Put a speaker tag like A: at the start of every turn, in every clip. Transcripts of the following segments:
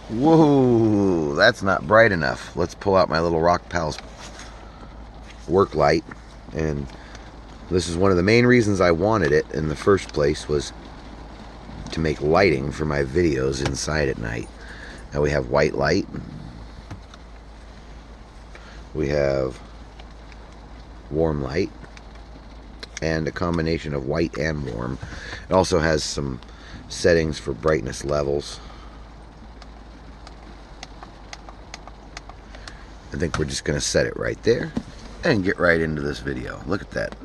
A: Whoa, that's not bright enough. Let's pull out my little Rockpals work light. And this is one of the main reasons I wanted it in the first place, was to make lighting for my videos inside at night. Now we have white light. We have warm light. And a combination of white and warm. It also has some settings for brightness levels. I think we're just going to set it right there and get right into this video. Look at that.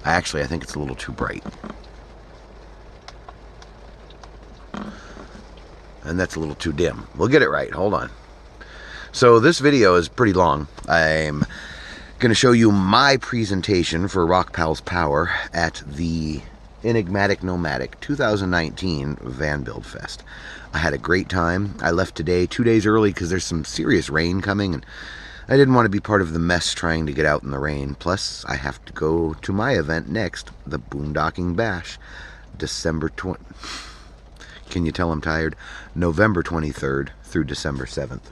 A: I think it's a little too bright. And that's a little too dim. We'll get it right. Hold on. So this video is pretty long. I'm going to show you my presentation for Rockpals Power at the Enigmatic Nomadic 2019 Van Build Fest. I had a great time. I left today 2 days early because there's some serious rain coming, and I didn't want to be part of the mess trying to get out in the rain. Plus, I have to go to my event next, the Boondocking Bash, December 20... Can you tell I'm tired? November 23rd through December 7th.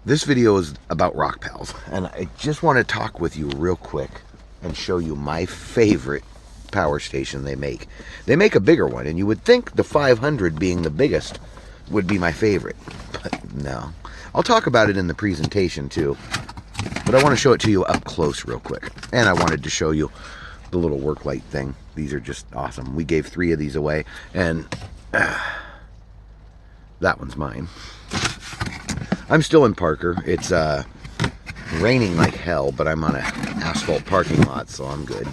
A: This video is about Rockpals, and I just want to talk with you real quick and show you my favorite power station they make. They make a bigger one, and you would think the 500 being the biggest would be my favorite, but no. I'll talk about it in the presentation too, but I want to show it to you up close real quick. And I wanted to show you the little work light thing. These are just awesome. We gave 3 of these away, and that one's mine. I'm still in Parker. It's raining like hell, but I'm on an asphalt parking lot, so I'm good.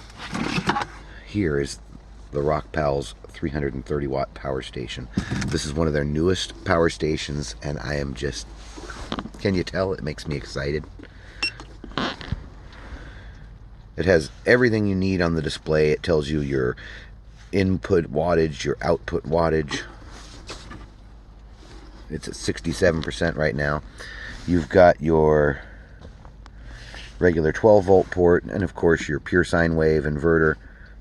A: Here is the Rockpals 330 watt power station. This is one of their newest power stations, and I am just, can you tell? It makes me excited. It has everything you need on the display. It tells you your input wattage, your output wattage. It's at 67% right now. You've got your regular 12 volt port, and of course your pure sine wave inverter.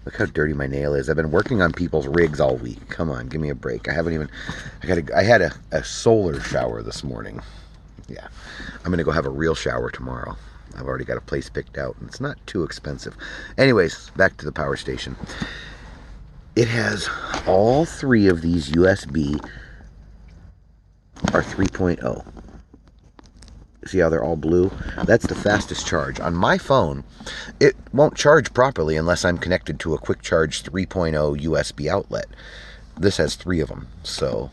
A: Look how dirty my nail is. I've been working on people's rigs all week. Come on, give me a break. I had a solar shower this morning. Yeah, I'm gonna go have a real shower tomorrow. I've already got a place picked out, and it's not too expensive. Anyways, back to the power station. It has all 3 of these USB are 3.0. See how they're all blue? That's the fastest charge. On my phone, it won't charge properly unless I'm connected to a quick charge 3.0 USB outlet. This has 3 of them, so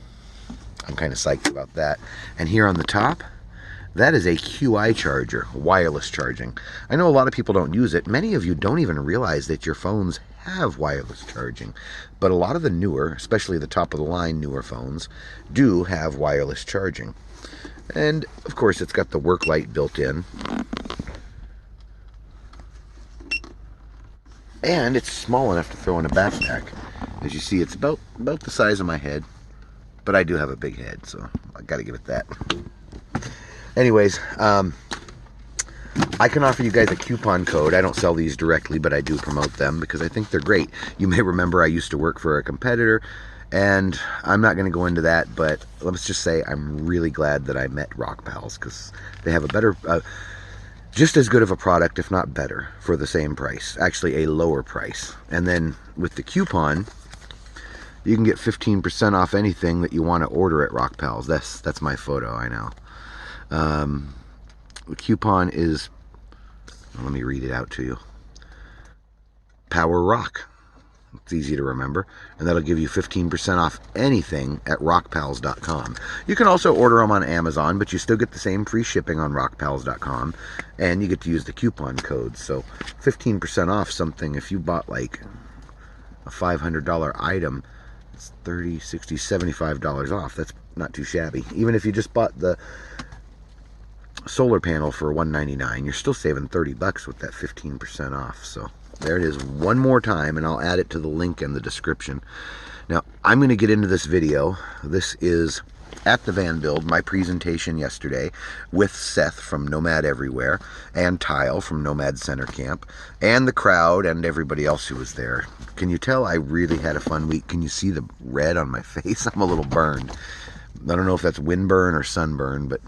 A: I'm kind of psyched about that. And here on the top, that is a QI charger, wireless charging. I know a lot of people don't use it. Many of you don't even realize that your phones have wireless charging. But a lot of the newer, especially the top of the line newer phones, do have wireless charging. And of course it's got the work light built in. And it's small enough to throw in a backpack. As you see, it's about the size of my head. But I do have a big head, so I gotta give it that. Anyways, I can offer you guys a coupon code. I don't sell these directly, but I do promote them because I think they're great. You may remember I used to work for a competitor, and I'm not going to go into that, but let's just say I'm really glad that I met Rockpals because they have a better, just as good of a product, if not better, for the same price. Actually, a lower price. And then with the coupon, you can get 15% off anything that you want to order at Rockpals. That's my photo, I know. The coupon is, let me read it out to you. Power Rock. It's easy to remember. And that'll give you 15% off anything at rockpals.com. You can also order them on Amazon, but you still get the same free shipping on rockpals.com. And you get to use the coupon code. So 15% off something. If you bought like a $500 item, it's $30, $60, $75 off. That's not too shabby. Even if you just bought the solar panel for $199, you're still saving $30 with that 15% off. So there it is one more time, and I'll add it to the link in the description. Now I'm going to get into this video. This is at the Van Build, my presentation yesterday with Seth from Nomad Everywhere and Tile from Nomad Center Camp and the crowd and everybody else who was there. Can you tell I really had a fun week? Can you see the red on my face? I'm a little burned. I don't know if that's windburn or sunburn, but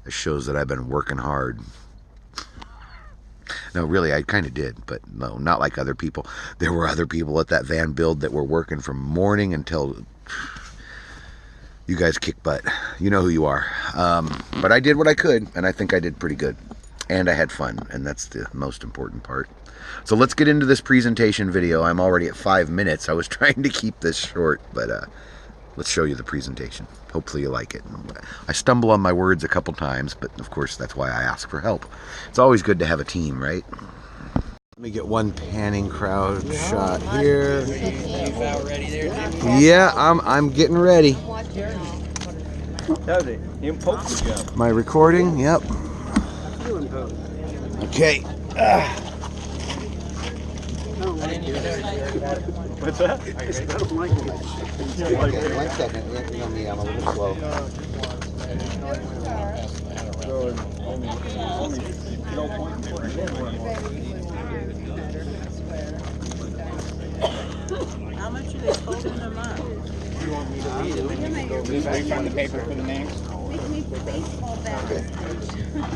A: it shows that I've been working hard. No, really, I kind of did, but no, not like other people. There were other people at that van build that were working from morning until... You guys kick butt. You know who you are. But I did what I could, and I think I did pretty good. And I had fun, and that's the most important part. So let's get into this presentation video. I'm already at 5 minutes. I was trying to keep this short, but let's show you the presentation. Hopefully you like it. I stumble on my words a couple times, but of course that's why I ask for help. It's always good to have a team, right? Let me get one panning crowd shot here. Yeah, I'm getting ready. My recording, yep. Okay.
B: What's that?
A: I don't like it. Okay, 1 second. You know me, I'm a little slow.
C: How much are they holding them up?
B: You want me to read it? Please find the paper for the names.
A: Okay.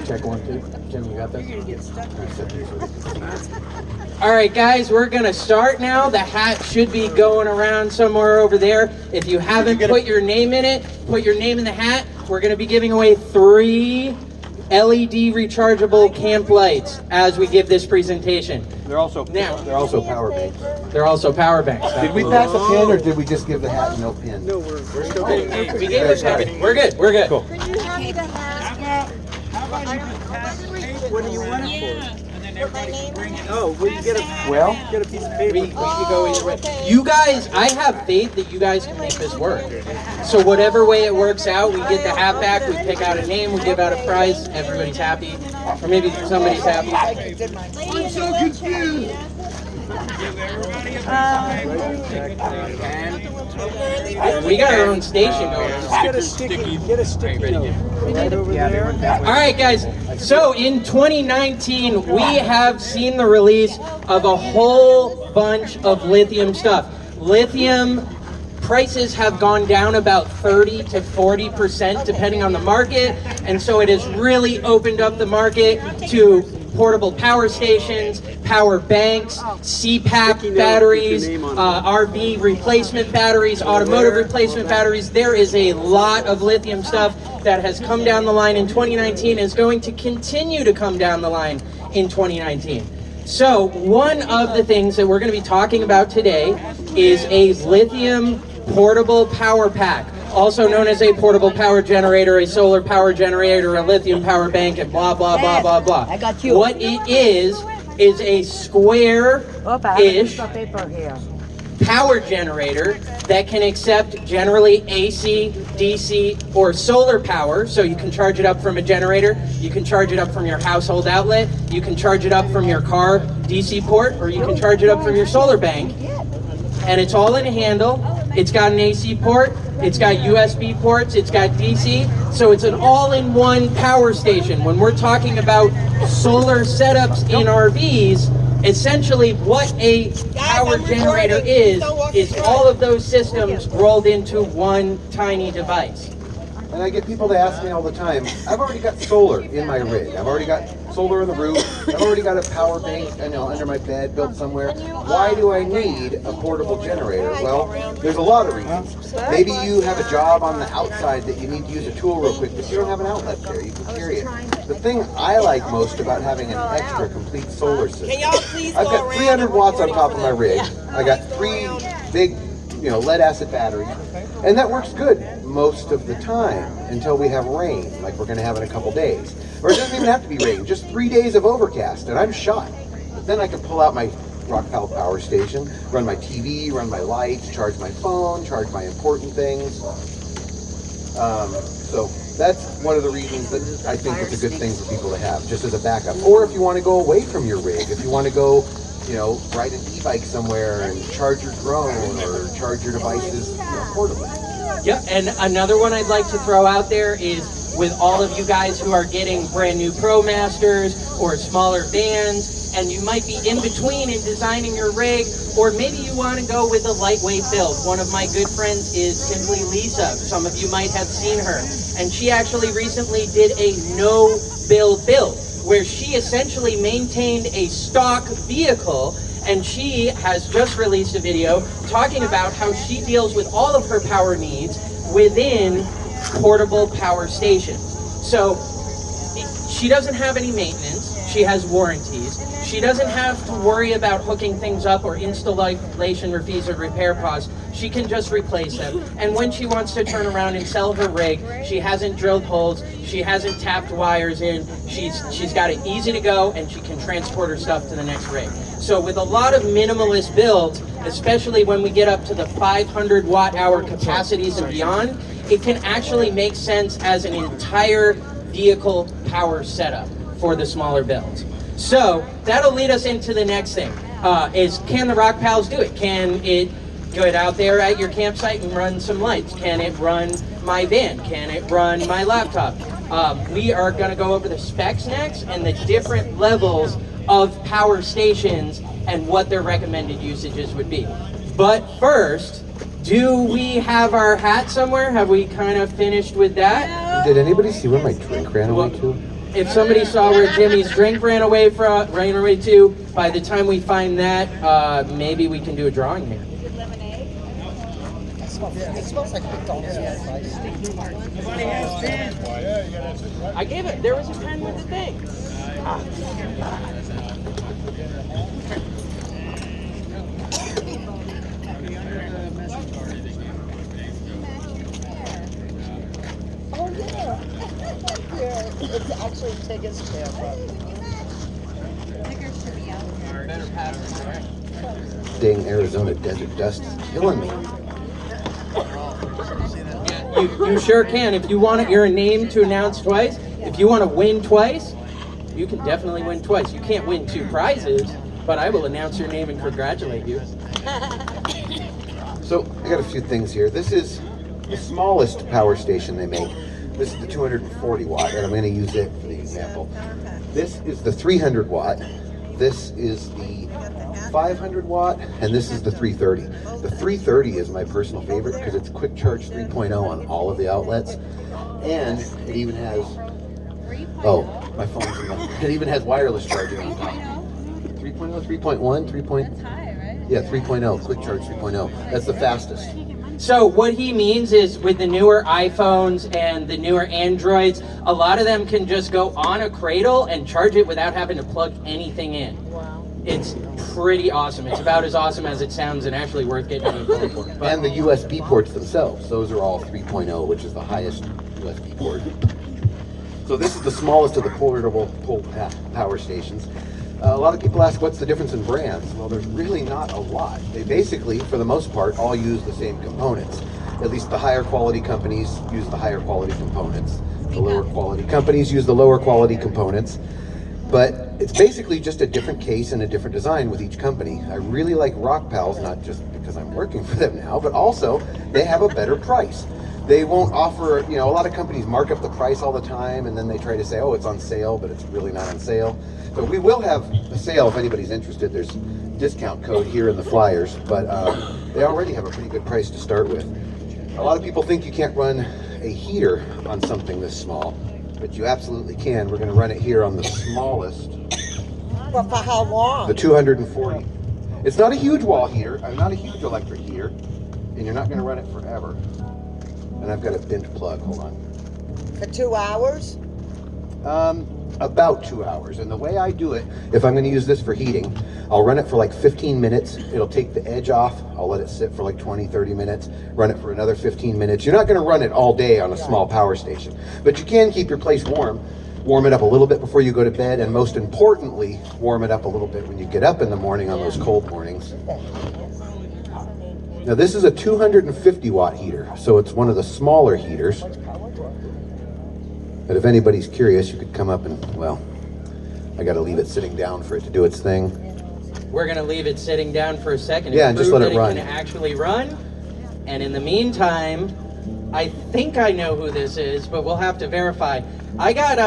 A: Check 1, 2. Jim, you got this?
C: You're gonna get stuck.
D: All right, guys, we're going to start now. The hat should be going around somewhere over there. If you haven't put your name in it, put your name in the hat. We're going to be giving away 3 LED rechargeable camp lights as we give this presentation.
B: They're also
A: power banks.
D: They're also power banks.
A: Did we pass a pin or did we just give the hat no pin?
B: No, we're still getting
D: We gave it a pin. We're good. We're good.
A: Cool.
C: Could you hand me the hat?
B: What do you want it for?
C: Oh,
B: we get a get a piece of paper.
D: We could go either way. You guys, I have faith that you guys can make this work. So whatever way it works out, we get the hat back, we pick out a name, we give out a prize, everybody's happy. Or maybe somebody's happy.
C: I'm so confused.
D: We got our own station going on.
B: Get a sticky note. Right over there.
D: All right, guys. So in 2019, we have seen the release of a whole bunch of lithium stuff. Lithium prices have gone down about 30 to 40% depending on the market, and so it has really opened up the market to portable power stations, power banks, CPAP batteries, RV replacement batteries, automotive replacement batteries. There is a lot of lithium stuff that has come down the line in 2019 and is going to continue to come down the line in 2019. So one of the things that we're going to be talking about today is a lithium portable power pack, also known as a portable power generator, a solar power generator, a lithium power bank, and blah, blah, blah, blah, blah.
C: I got you.
D: What it is a square-ish power generator that can accept generally AC, DC, or solar power. So you can charge it up from a generator, you can charge it up from your household outlet, you can charge it up from your car DC port, or you can charge it up from your solar bank. And it's all in a handle. It's got an AC port, it's got USB ports, it's got DC, so it's an all-in-one power station. When we're talking about solar setups in RVs, essentially what a power generator is all of those systems rolled into one tiny device.
A: And I get people to ask me all the time, I've already got solar in my rig. I've already got solar on the roof. I've already got a power bank under my bed built somewhere. Why do I need a portable generator? Well, there's a lot of reasons. Maybe you have a job on the outside that you need to use a tool real quick, but you don't have an outlet there. You can carry it. The thing I like most about having an extra complete solar system, I've got 300 watts on top of my rig. I got 3 big lead acid batteries, and that works good most of the time until we have rain, like we're going to have in a couple days. Or it doesn't even have to be rain, just 3 days of overcast, and I'm shot. But then I can pull out my Rockpals power station, run my TV, run my lights, charge my phone, charge my important things. So that's one of the reasons that I think it's a good thing for people to have, just as a backup. Or if you want to go away from your rig, if you want to go ride an e-bike somewhere and charge your drone or charge your devices portably.
D: Yep, and another one I'd like to throw out there is with all of you guys who are getting brand new ProMasters or smaller vans, and you might be in between in designing your rig, or maybe you want to go with a lightweight build. One of my good friends is Simply Lisa. Some of you might have seen her, and she actually recently did a no-build build, where she essentially maintained a stock vehicle, and she has just released a video talking about how she deals with all of her power needs within portable power stations. So she doesn't have any maintenance, she has warranties, she doesn't have to worry about hooking things up or installation fees or repair costs. She can just replace them. And when she wants to turn around and sell her rig, she hasn't drilled holes, she hasn't tapped wires in, she's got it easy to go, and she can transport her stuff to the next rig. So with a lot of minimalist builds, especially when we get up to the 500 watt hour capacities and beyond, it can actually make sense as an entire vehicle power setup for the smaller builds. So that'll lead us into the next thing, is can the Rockpals do it? Can it get out there at your campsite and run some lights? Can it run my van? Can it run my laptop? We are gonna go over the specs next and the different levels of power stations and what their recommended usages would be. But first, do we have our hat somewhere? Have we kind of finished with that?
A: Did anybody see where my drink ran away to?
D: If somebody saw where Jimmy's drink ran away to, by the time we find that, maybe we can do a drawing here.
E: It smells like McDonald's.
D: I gave it, there was a pen with the thing.
E: Oh yeah. Yeah, it's actually tickets there, but
A: Dang Arizona desert dust is killing me.
D: You sure can. If you want your name to announce twice, if you want to win twice, you can definitely win twice. You can't win 2 prizes, but I will announce your name and congratulate you.
A: So I got a few things here. This is the smallest power station they make. This is the 240 watt, and I'm going to use it for the example. This is the 300 watt. This is the 500 watt, and this is the 330. The 330 is my personal favorite because it's quick charge 3.0 on all of the outlets, and it even has, oh, my phone's in the, it even has wireless charging on top. 3.0, 3.1, 3. Yeah, 3.0, quick charge 3.0. That's the fastest.
D: So what he means is with the newer iPhones and the newer Androids, a lot of them can just go on a cradle and charge it without having to plug anything in.
C: Wow.
D: It's pretty awesome. It's about as awesome as it sounds and actually worth getting a phone for. But
A: And the USB ports themselves, those are all 3.0, which is the highest USB port. So this is the smallest of the portable power stations. A lot of people ask what's the difference in brands. Well, there's really not a lot. They basically, for the most part, all use the same components. At least the higher quality companies use the higher quality components. The lower quality companies use the lower quality components. But it's basically just a different case and a different design with each company. I really like Rockpals, not just because I'm working for them now, but also they have a better price. They won't offer, you know, a lot of companies mark up the price all the time and then they try to say, oh, it's on sale, but it's really not on sale. So we will have a sale if anybody's interested. There's a discount code here in the flyers, but they already have a pretty good price to start with. A lot of people think you can't run a heater on something this small, but you absolutely can. We're going to run it here on the smallest.
E: but for how long?
A: The 240. It's not a huge wall heater, not a huge electric heater, and you're not going to run it forever. And I've got a bent plug, hold on.
E: For 2 hours?
A: About 2 hours. And the way I do it, if I'm going to use this for heating, I'll run it for like 15 minutes. It'll take the edge off. I'll let it sit for like 20, 30 minutes, run it for another 15 minutes. You're not going to run it all day on a small power station, but you can keep your place warm. Warm it up a little bit before you go to bed, and most importantly, warm it up a little bit when you get up in the morning on those cold mornings. Now this is a 250 watt heater, so it's one of the smaller heaters. But if anybody's curious, you could come up and, well, I got to leave it sitting down for it to do its thing.
D: we're going to leave it sitting down for a second.
A: Yeah, and just
D: prove
A: let it
D: that
A: run.
D: It can actually run. And in the meantime, I think I know who this is, but we'll have to verify. I got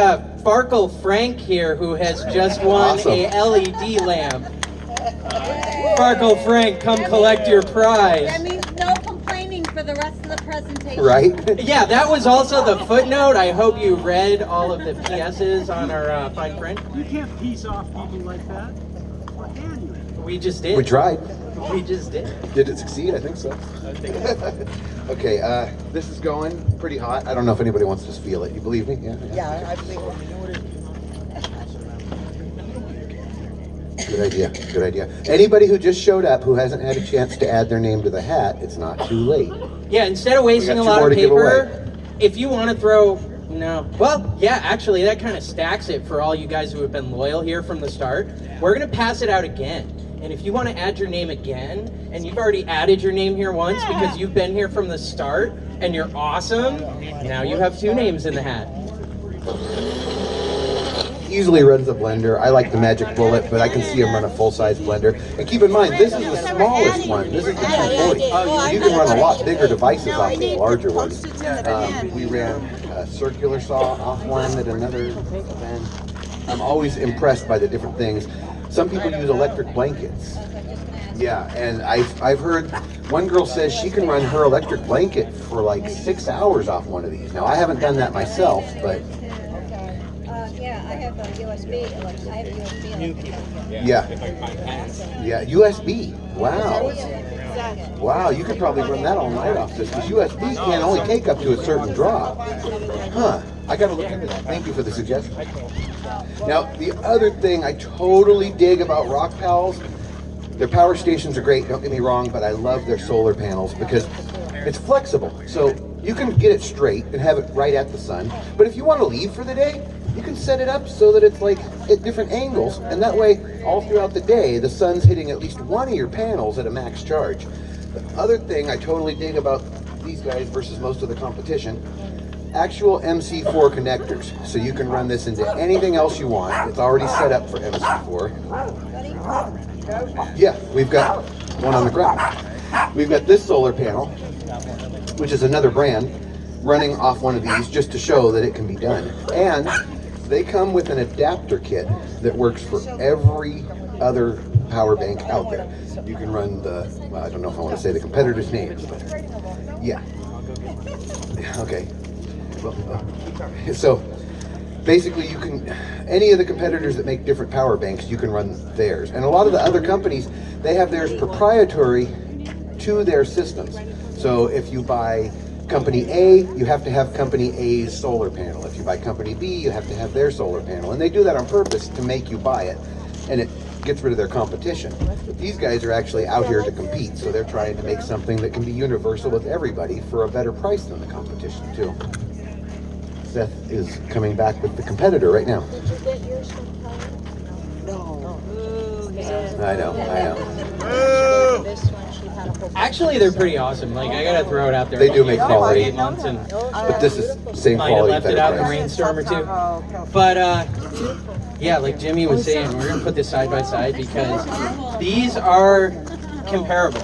D: Sparkle Frank here, who has just won a LED lamp. Sparkle Frank, come collect your prize.
F: That means no complaining for the rest of the presentation.
A: Right?
D: Yeah, that was also the footnote. I hope you read all of the PSs on our fine print.
B: You can't piece off people like that. Or can you?
D: We just did.
A: We tried.
D: We just did.
A: Did it succeed? I think so. Okay, this is going pretty hot. I don't know if anybody wants to feel it. You believe me? Yeah.
E: Yeah, I believe it.
A: Good idea. Good idea. Anybody who just showed up who hasn't had a chance to add their name to the hat, it's not too late.
D: Yeah, instead of wasting
A: We
D: a
A: got two
D: lot
A: more
D: of
A: to give
D: paper, if you want to throw, no. Well, yeah, actually, that kind of stacks it for all you guys who have been loyal here from the start. We're going to pass it out again. And if you want to add your name again, and you've already added your name here once because you've been here from the start and you're awesome, now you have 2 names in the hat.
A: Easily runs a blender. I like the Magic Bullet, but I can see him run a full-size blender. And keep in mind, this is the smallest one. This is the 240. You can run a lot bigger devices off the larger ones. We ran a circular saw off one at another event. I'm always impressed by the different things. Some people use electric blankets. Yeah, and I've heard one girl says she can run her electric blanket for like 6 hours off one of these. Now, I haven't done that myself, but
F: Yeah, I have a USB. I have USB.
A: yeah, USB. Wow. Wow, you could probably run that all night off this, because USB can only take up to a certain draw. Huh, I gotta look into that. Thank you for the suggestion. Now, the other thing I totally dig about Rockpals, their power stations are great, don't get me wrong, but I love their solar panels because it's flexible. So you can get it straight and have it right at the sun, but if you want to leave for the day, you can set it up so that it's like at different angles, and that way all throughout the day the sun's hitting at least one of your panels at a max charge. The other thing I totally dig about these guys versus most of the competition, actual MC4 connectors, so you can run this into anything else you want. It's already set up for MC4. Yeah, we've got one on the ground. We've got this solar panel, which is another brand, running off one of these just to show that it can be done. And they come with an adapter kit that works for every other power bank out there. You can run the, well, I don't know if I want to say the competitor's names, but yeah. Okay. Well, so basically you can, any of the competitors that make different power banks, you can run theirs. And a lot of the other companies, they have theirs proprietary to their systems. So if you buy Company A, you have to have Company A's solar panel. If you buy Company B, you have to have their solar panel. And they do that on purpose to make you buy it. And it gets rid of their competition. But these guys are actually out here to compete. So they're trying to make something that can be universal with everybody for a better price than the competition too. Seth is coming back with the competitor right now.
E: Did you get yours from Tyler? No.
A: I know.
E: This one, she had a whole.
D: Actually, they're pretty awesome. Like, I gotta throw it out there.
A: They do make quality.
D: 8 months and
A: But this is same
D: might have
A: quality,
D: left it
A: better
D: out in a
A: price.
D: rainstorm or two. But yeah, like Jimmy was saying, we're gonna put this side by side because these are comparable,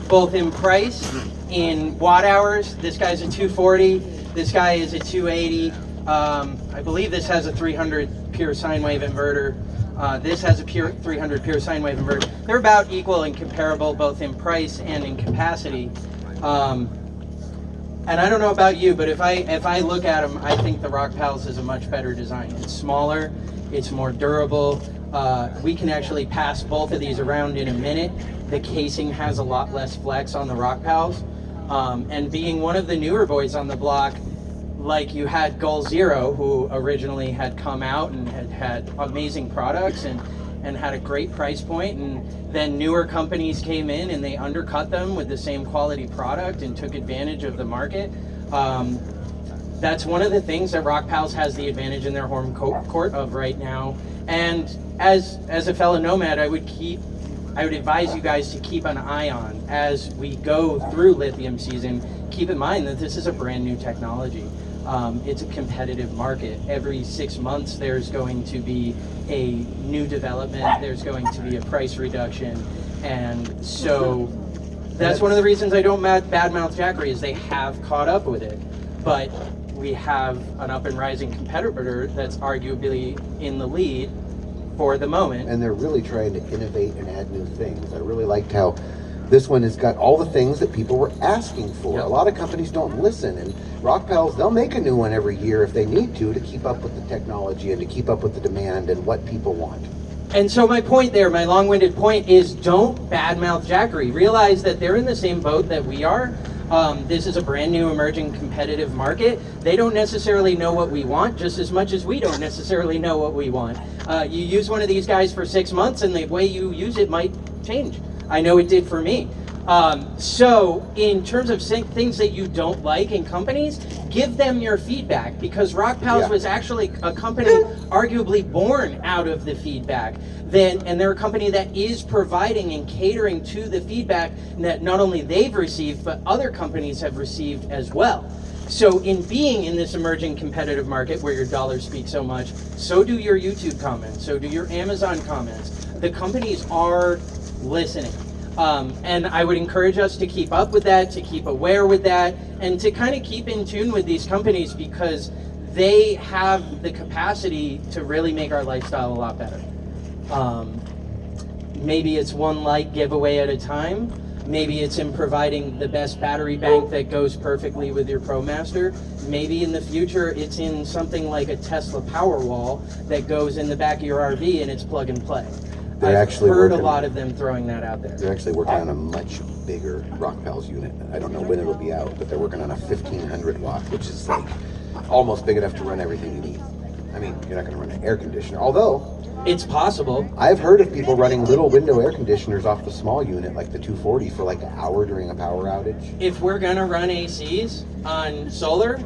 D: both in price, in watt hours. This guy's a 240. This guy is a 280. I believe this has a 300 pure sine wave inverter. This has a pure 300 pure sine wave inverter. They're about equal and comparable both in price and in capacity. And I don't know about you, but if I look at them, I think the Rockpals is a much better design. It's smaller, it's more durable. We can actually pass both of these around in a minute. The casing has a lot less flex on the Rockpals. And being one of the newer boys on the block, like you had Goal Zero, who originally had come out and had amazing products and had a great price point, and then newer companies came in and they undercut them with the same quality product and took advantage of the market. That's one of the things that Rockpals has the advantage in their home court of right now. And as a fellow nomad, I would advise you guys to keep an eye on as we go through lithium season. Keep in mind that this is a brand new technology. It's a competitive market. Every 6 months there's going to be a new development, there's going to be a price reduction, and so that's one of the reasons I don't badmouth Jackery is they have caught up with it. But we have an up and rising competitor that's arguably in the lead for the moment.
A: And they're really trying to innovate and add new things. I really liked how this one has got all the things that people were asking for.
D: Yep.
A: A lot of companies don't listen, and Rockpals, they'll make a new one every year if they need to keep up with the technology and to keep up with the demand and what people want.
D: And so my point there, my long-winded point is, don't badmouth Jackery. Realize that they're in the same boat that we are. This is a brand new emerging competitive market. They don't necessarily know what we want just as much as we don't necessarily know what we want. You use one of these guys for 6 months and the way you use it might change. I know it did for me. So in terms of things that you don't like in companies, give them your feedback, because Rockpals was actually a company arguably born out of the feedback. And they're a company that is providing and catering to the feedback that not only they've received, but other companies have received as well. So in being in this emerging competitive market where your dollars speak so much, so do your YouTube comments, so do your Amazon comments. The companies are listening. And I would encourage us to keep up with that, to keep aware with that, and to kind of keep in tune with these companies, because they have the capacity to really make our lifestyle a lot better. Maybe it's one light giveaway at a time. Maybe it's in providing the best battery bank that goes perfectly with your ProMaster. Maybe in the future it's in something like a Tesla Powerwall that goes in the back of your RV and it's plug and play.
A: They're
D: I've
A: actually
D: heard a
A: working-
D: lot of them throwing that out there.
A: They're actually working on a much bigger Rockpals unit. I don't know when it'll be out, but they're working on a 1500 watt, which is like almost big enough to run everything you need. I mean, you're not going to run an air conditioner, although
D: It's possible.
A: I've heard of people running little window air conditioners off the small unit, like the 240, for like an hour during a power outage.
D: If we're gonna run ACs on solar,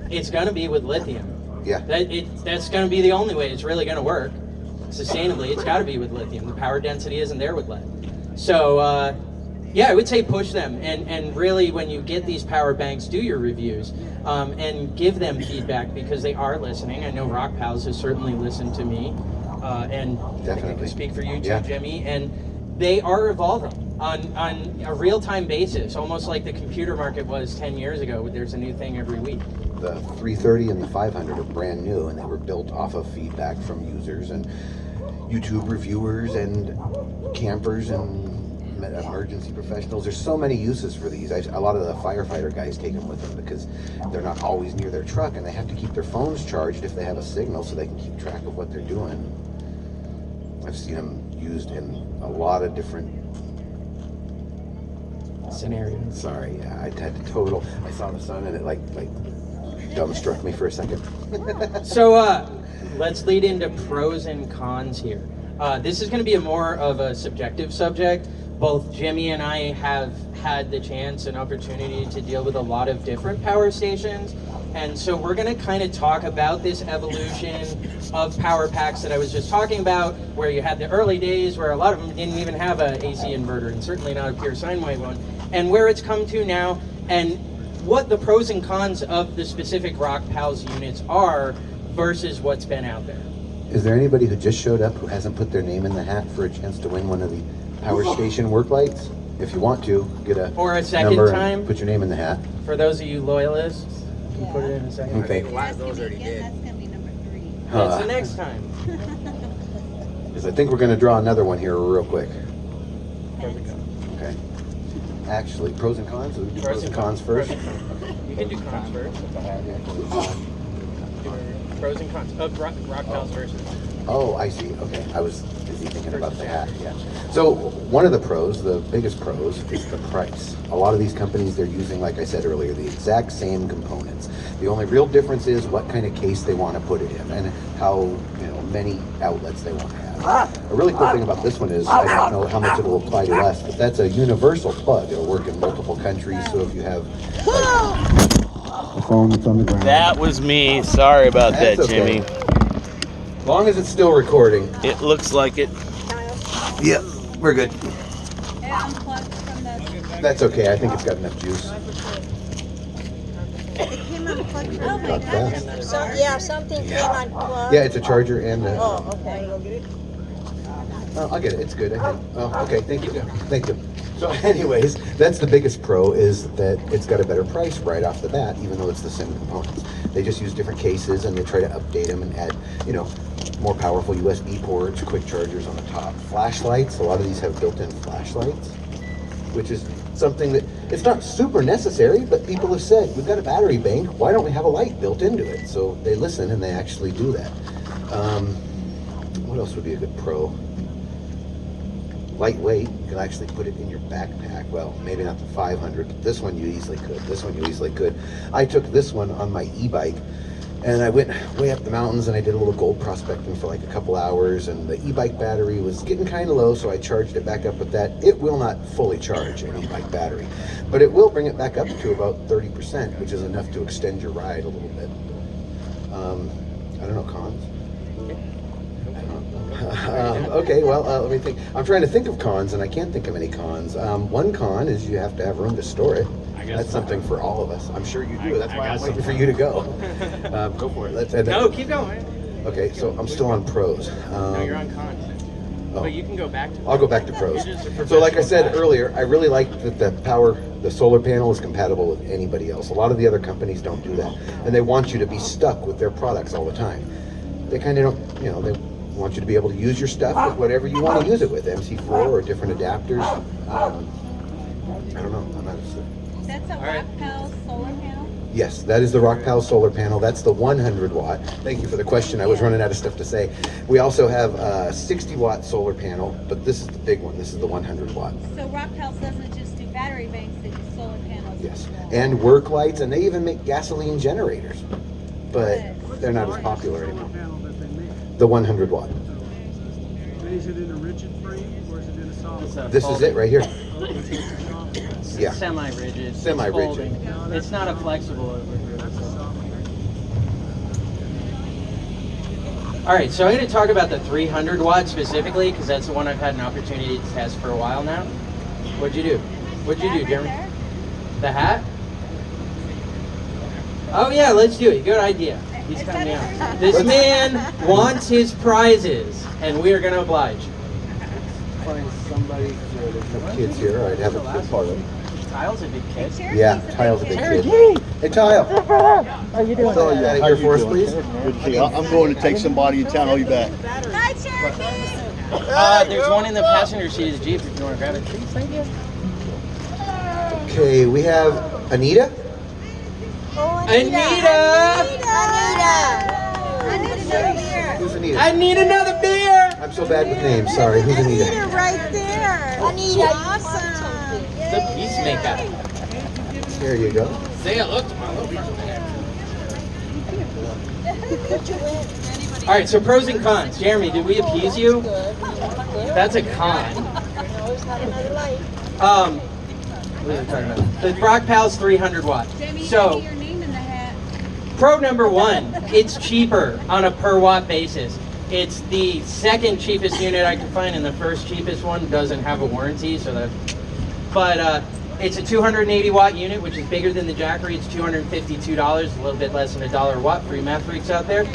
D: it's gonna be with lithium.
A: Yeah.
D: That's gonna be the only way it's really gonna work sustainably. It's got to be with lithium. The power density isn't there with lead. So yeah, I would say push them, and really when you get these power banks, do your reviews and give them feedback, because they are listening. I know Rockpals has certainly listened to me, and I think I
A: Definitely.
D: can speak for you too,
A: Yeah.
D: Jimmy. And they are evolving on a real-time basis, almost like the computer market was 10 years ago. There's a new thing every week.
A: The 330 and the 500 are brand new, and they were built off of feedback from users and YouTube reviewers and campers and emergency professionals. There's so many uses for these. A lot of the firefighter guys take them with them because they're not always near their truck, and they have to keep their phones charged if they have a signal so they can keep track of what they're doing. I've seen them used in a lot of different
D: Scenarios.
A: Sorry, yeah, I had to total. I saw the sun and it like dumbstruck me for a second.
D: So let's lead into pros and cons here. This is going to be more of a subjective subject. Both Jimmy and I have had the chance and opportunity to deal with a lot of different power stations. And so we're going to kind of talk about this evolution of power packs that I was just talking about, where you had the early days where a lot of them didn't even have an AC inverter, and certainly not a pure sine wave one, and where it's come to now, and what the pros and cons of the specific Rockpals units are versus what's been out there.
A: Is there anybody who just showed up who hasn't put their name in the hat for a chance to win one of the power station work lights? If you want to, get a
D: Or a second
A: number
D: time.
A: and put your name in the hat.
D: For those of you loyalists, you can put it in a second.
A: Okay.
B: A lot of those already did.
F: That's gonna be number 3.
D: That's the next time.
A: Because I think we're going to draw another one here real quick. Okay. Actually, pros and cons. So we do pros and cons first.
D: You can do cons first. Pros and cons of Rockpals versus.
A: Oh, I see. Okay. I was busy thinking about the hat. Yeah. So one of the pros, the biggest pros, is the price. A lot of these companies, they're using, like I said earlier, the exact same components. The only real difference is what kind of case they want to put it in and how many outlets they want to have. A really cool thing about this one is, I don't know how much it will apply to us, but that's a universal plug. It'll work in multiple countries, so if you have a phone that's on the ground.
B: That was me. Sorry about
A: That's
B: that,
A: okay.
B: Jimmy.
A: As long as it's still recording.
B: It looks like it.
A: Yep, we're good.
F: Yeah, unplugged from the.
A: That's okay. I think it's got enough juice.
F: It came unplugged from
E: Oh my
A: Not fast.
E: God. So, yeah, something came unplugged.
A: Yeah, it's a charger and a...
E: Oh, okay.
A: Oh, I'll get it. It's good, I think. Oh, okay. Thank you. Thank you. So anyways, that's the biggest pro, is that it's got a better price right off the bat, even though it's the same components. They just use different cases and they try to update them and add, you know, more powerful USB ports, quick chargers on the top. Flashlights, a lot of these have built-in flashlights, which is something that, it's not super necessary, but people have said, we've got a battery bank, why don't we have a light built into it? So they listen and they actually do that. What else would be a good pro? Lightweight, you can actually put it in your backpack. Well, maybe not the 500, but this one you easily could. This one you easily could. I took this one on my e-bike and I went way up the mountains and I did a little gold prospecting for like a couple hours, and the e-bike battery was getting kind of low, so I charged it back up with that. It will not fully charge an e-bike battery, but it will bring it back up to about 30%, which is enough to extend your ride a little bit. I don't know, cons? Okay, well, let me think. I'm trying to think of cons, and I can't think of any cons. One con is you have to have room to store it. That's something for all of us. I'm sure you do. That's why I'm waiting for you to go.
B: Go for it.
D: No, keep going.
A: Okay, so I'm still on pros.
B: No, you're on cons.
A: Oh.
B: But you can go back to.
A: I'll go back to pros.
B: You're just a
A: So like I said
B: professional
A: earlier, I really like that the solar panel is compatible with anybody else. A lot of the other companies don't do that. And they want you to be stuck with their products all the time. They kind of don't, you know, they want you to be able to use your stuff with whatever you want to use it with, MC4 or different adapters. I don't know, I'm not
F: That's a
D: right.
F: Rockpals solar panel?
A: Yes, that is the Rockpals solar panel. That's the 100 watt. Thank you for the question. I was running out of stuff to say. We also have a 60 watt solar panel, but this is the big one. This is the 100 watt.
F: So Rockpals doesn't just do battery banks, they do solar panels.
A: Yes,
F: as well.
A: and work lights, and they even make gasoline generators, but they're not as popular anymore. The 100 watt.
G: Is it in a rigid frame or is it in a solid?
A: This is it right here. Yeah.
D: Semi-rigid.
A: Semi-rigid.
D: It's folding. It's not a flexible over here. All right, so I'm going to talk about the 300 watt specifically, because that's the one I've had an opportunity to test for a while now. What'd you do? What'd you do, Jeremy? The hat? Oh yeah, let's do it. Good idea. He's coming out. This man wants his prizes, and we are going to oblige.
G: Find somebody
A: Have kids here. All right, have a kid party.
D: Kyle's a big kid.
A: Yeah, Tyle's a big kid. Hey, Tyle. How you doing? So, yeah, here for us, please.
H: Good to see you. I'm going to take somebody in town. I'll be back.
F: Hi, Cherokee!
D: There's one in the passenger seat of the Jeep if you want to grab it. Please, thank you.
A: Okay, we have Anita.
E: Oh,
D: Anita!
F: I need another beer.
A: Who's Anita?
D: I need another beer!
A: I'm so bad with names. Sorry. Who's Anita?
E: Anita right there. Anita, awesome.
D: The peacemaker.
A: There you go.
D: Say hello to my little
E: Put you in.
D: All right, so pros and cons. Jeremy, did we appease you? That's a con.
E: No, it's not another light.
D: What are we talking about? The Rockpals 300 watt.
F: Jamie,
D: So,
F: your name in the hat.
D: pro number one, it's cheaper on a per watt basis. It's the second cheapest unit I could find, and the first cheapest one doesn't have a warranty, so that. But it's a 280 watt unit, which is bigger than the Jackery. It's $252, a little bit less than $1 a watt for you math freaks out there.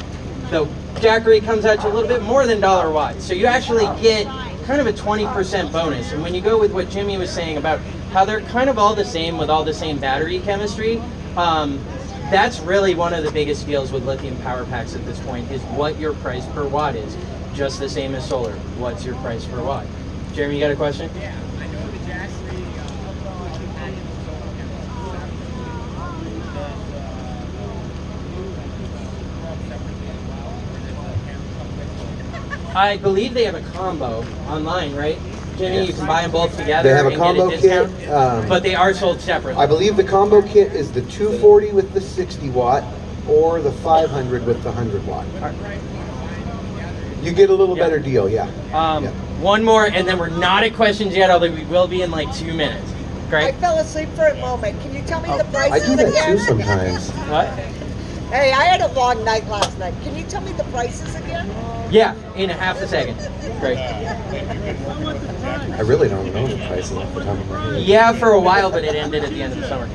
D: The Jackery comes out to a little bit more than $1 a watt, so you actually get kind of a 20% bonus. And when you go with what Jimmy was saying about how they're kind of all the same with all the same battery chemistry, that's really one of the biggest deals with lithium power packs at this point, is what your price per watt is. Just the same as solar. What's your price per watt? Jeremy, you got a question?
B: Yeah, I know the Jackery
D: I believe they have a combo online, right? Jimmy, you can buy them both together
A: They have a
D: and
A: combo
D: get a discount,
A: kit.
D: but they are sold separately.
A: I believe the combo kit is the 240 with the 60 watt or the 500 with the 100 watt. You get a little better deal, yeah. Yeah.
D: One more, and then we're not at questions yet, although we will be in like 2 minutes.
E: I
D: Great.
E: fell asleep for a moment. Can you tell me the
A: I
E: prices
A: do that
E: again?
A: too sometimes.
D: What?
E: Hey, I had a long night last night. Can you tell me the prices again?
D: Yeah, in a half a second. Great.
A: I really don't know the prices off the top of my head.
D: Yeah, for a while, but it ended at the end of the summer.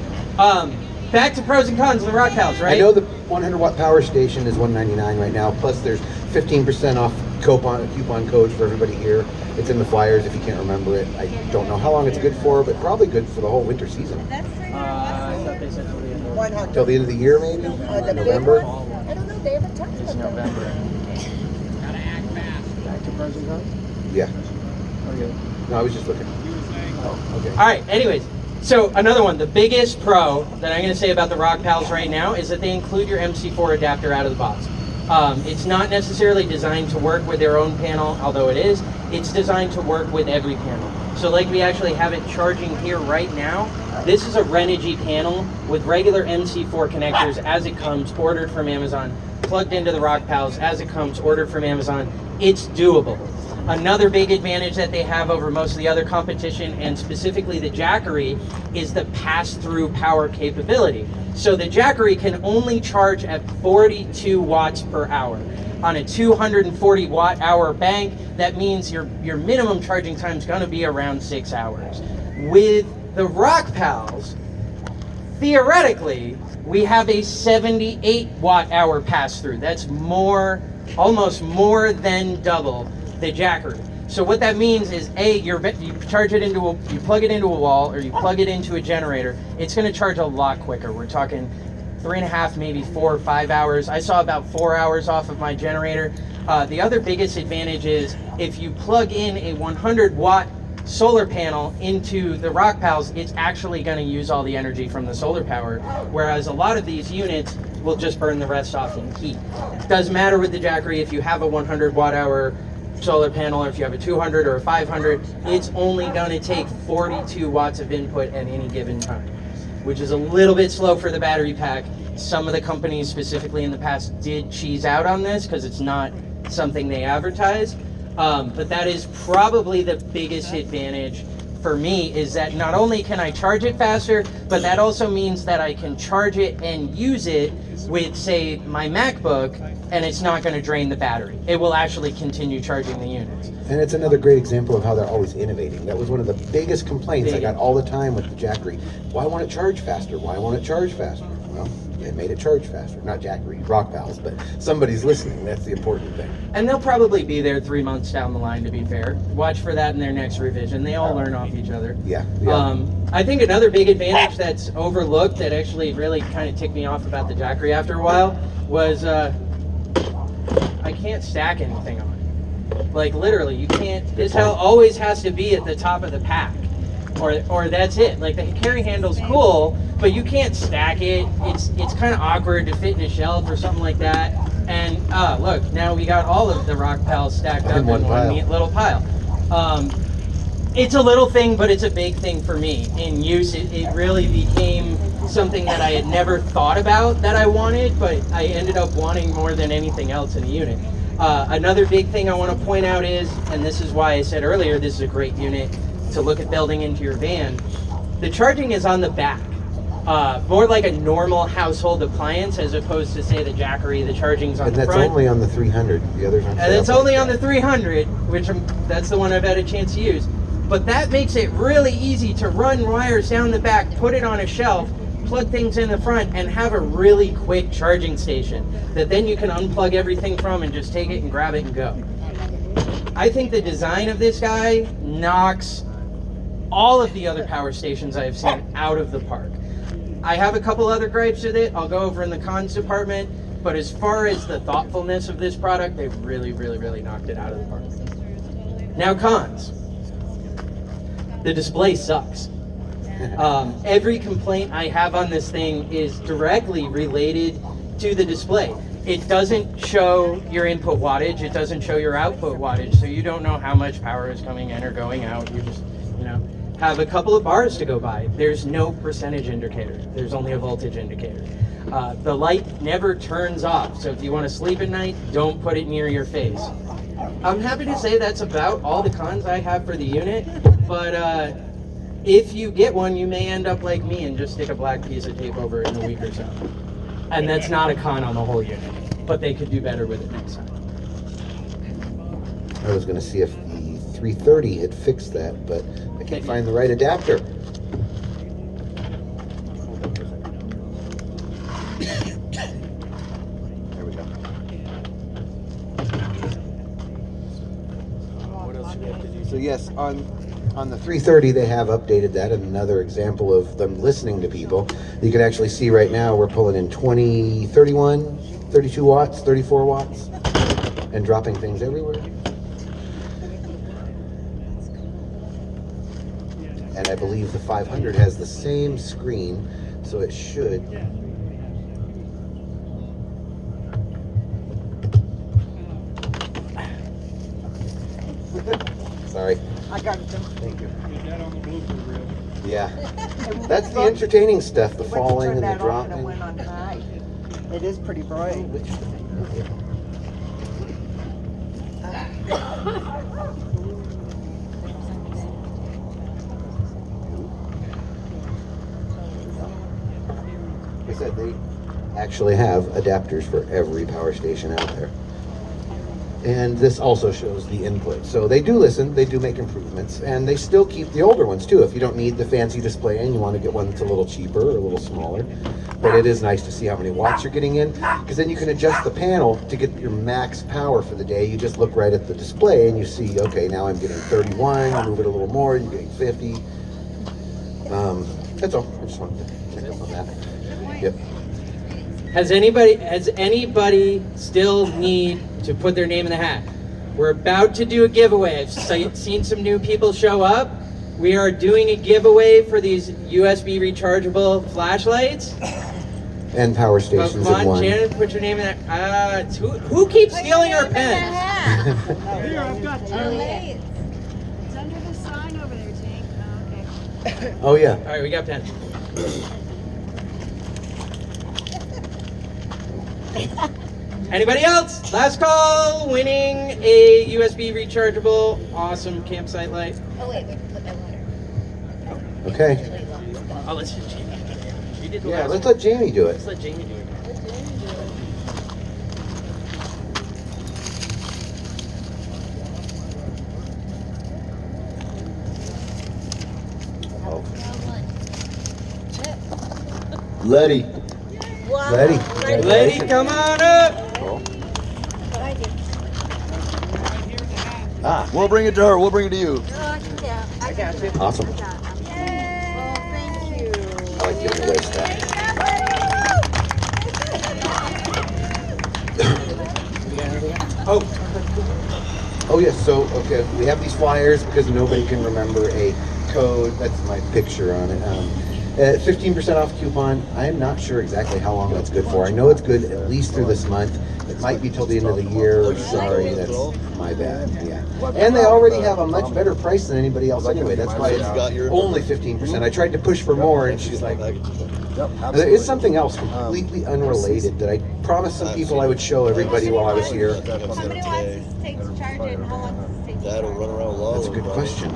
D: back to pros and cons of the Rockpals, right?
A: I know the 100 watt power station is $199 right now. Plus, there's 15% off coupon code for everybody here. It's in the flyers if you can't remember it. I don't know how long it's good for, but probably good for the whole winter season.
D: I thought they said till the end of
E: 100.
A: Till the end of the year, maybe?
E: The
A: November?
E: big one? I don't know, they haven't touched
D: It's
E: it.
D: November.
B: Back to pros and cons?
A: Yeah.
B: Okay.
A: No, I was just looking. Oh, okay.
D: All right, anyways. So another one, the biggest pro that I'm going to say about the Rockpals right now is that they include your MC4 adapter out of the box. It's not necessarily designed to work with their own panel, although it is. It's designed to work with every panel. So like we actually have it charging here right now. This is a Renogy panel with regular MC4 connectors as it comes, ordered from Amazon, plugged into the Rockpals as it comes, ordered from Amazon. It's doable. Another big advantage that they have over most of the other competition, and specifically the Jackery, is the pass-through power capability. So the Jackery can only charge at 42 watts per hour. On a 240 watt hour bank, that means your minimum charging time is going to be around 6 hours. With the Rockpals, theoretically, we have a 78 watt hour pass-through. That's almost more than double the Jackery. So what that means is, you plug it into a wall, or you plug it into a generator. It's going to charge a lot quicker. We're talking 3.5, maybe 4 or 5 hours. I saw about 4 hours off of my generator. The other biggest advantage is if you plug in a 100 watt solar panel into the Rockpals, it's actually going to use all the energy from the solar power, whereas a lot of these units will just burn the rest off in heat. Doesn't matter with the Jackery if you have a 100 watt hour solar panel, or if you have a 200 or a 500, it's only going to take 42 watts of input at any given time, which is a little bit slow for the battery pack. Some of the companies, specifically in the past, did cheese out on this because it's not something they advertise. But that is probably the biggest advantage for me, is that not only can I charge it faster, but that also means that I can charge it and use it with, say, my MacBook, and it's not going to drain the battery. It will actually continue charging the units.
A: And it's another great example of how they're always innovating. That was one of the biggest complaints I got all the time with the Jackery. Why won't it charge faster? Why won't it charge faster? Well, they made it charge faster. Not Jackery, Rockpals, but somebody's listening. That's the important thing.
D: And they'll probably be there 3 months down the line, to be fair. Watch for that in their next revision. They all learn off each other.
A: Yeah.
D: I think another big advantage that's overlooked, that actually really kind of ticked me off about the Jackery after a while, was I can't stack anything on it. Like, literally, you can't. This always has to be at the top of the pack, or that's it. Like, the carry handle's cool, but you can't stack it. It's kind of awkward to fit in a shelf or something like that. And look, now we got all of the Rockpals stacked up in one neat little pile. It's a little thing, but it's a big thing for me. In use, it really became something that I had never thought about that I wanted, but I ended up wanting more than anything else in a unit. Another big thing I want to point out is, and this is why I said earlier, this is a great unit to look at building into your van. The charging is on the back. More like a normal household appliance, as opposed to, say, the Jackery, the charging's on the front.
A: And that's only on the 300. The others aren't.
D: And it's only on the 300, which that's the one I've had a chance to use. But that makes it really easy to run wires down the back, put it on a shelf, plug things in the front, and have a really quick charging station that then you can unplug everything from and just take it and grab it and go. I think the design of this guy knocks all of the other power stations I've seen out of the park. I have a couple other gripes with it. I'll go over in the cons department, but as far as the thoughtfulness of this product, they've really, really, really knocked it out of the park. Now, cons. The display sucks. Every complaint I have on this thing is directly related to the display. It doesn't show your input wattage, it doesn't show your output wattage, so you don't know how much power is coming in or going out. You just, have a couple of bars to go by. There's no percentage indicator. There's only a voltage indicator. The light never turns off, so if you want to sleep at night, don't put it near your face. I'm happy to say that's about all the cons I have for the unit, but if you get one, you may end up like me and just stick a black piece of tape over it in a week or so. And that's not a con on the whole unit, but they could do better with it next time.
A: I was going to see if the 330 had fixed that, but I can't find the right adapter. So yes, on the 330 they have updated that. Another example of them listening to people. You can actually see right now we're pulling in 20, 31, 32 watts, 34 watts, and dropping things everywhere. And I believe the 500 has the same screen, so it should. Sorry.
E: I got it.
A: Thank you.
G: Get that on the blooper reel.
A: Yeah. That's the entertaining stuff, the
E: Went to
A: falling
E: turn
A: and the
E: that off and it
A: dropping.
E: went on high. It is pretty bright. Like I said, they actually have adapters for every power station out there. And this also shows the input. So they do listen, they do make improvements, and they still keep the older ones too. If you don't need the fancy display and you want to get one that's a little cheaper or a little smaller. But it is nice to see how many watts you're getting in, because then you can adjust the panel to get your max power for the day. You just look right at the display and you see, okay, now I'm getting 31, move it a little more, you're getting 50. That's all. I just wanted to check up on that. Yep.
D: Has anybody still need to put their name in the hat? We're about to do a giveaway. I've seen some new people show up. We are doing a giveaway for these USB rechargeable flashlights.
A: And power stations
D: Come
A: at
D: on,
A: one.
D: Janet, put your name in that. Who keeps stealing our pens?
G: Here, I've got two.
F: It's under the sign over there, Tank. Oh, okay.
A: Oh yeah.
D: All right, we got pens. Anybody else? Last call, winning a USB rechargeable, awesome campsite light.
F: Oh, wait, put my water.
A: Okay.
D: Oh, let's do Jamie. She did the
A: Yeah,
D: last
A: let's
D: one.
A: let Jamie do it.
D: Let's let Jamie do it.
A: Letty.
E: Wow.
A: Letty.
D: Lady, come on up.
A: Ah,
H: We'll bring it to her. We'll bring it to you.
E: Yeah, I got you.
A: awesome.
E: Oh, thank you.
A: I like giving away stuff. Oh yes, so okay, we have these flyers because nobody can remember a code. That's my picture on it. 15% off coupon. I'm not sure exactly how long that's good for. I know it's good at least through this month. It might be till the end of the year. Sorry, that's my bad. Yeah. And they already have a much better price than anybody else anyway. That's why it's only 15%. I tried to push for more, and she's like, there is something else completely unrelated that I promised some people I would show everybody while I was here.
F: Somebody wants to take charge it, and how long does it take?
H: That'll run around long.
A: That's a good question.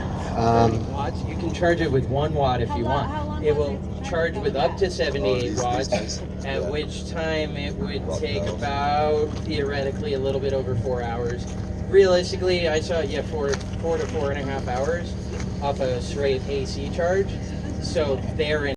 D: Watts. You can charge it with 1 watt if you want. It will charge with up to 78 watts, at which time it would take about, theoretically, a little bit over 4 hours. Realistically, I saw it, 4 to 4.5 hours off a straight AC charge. So they're in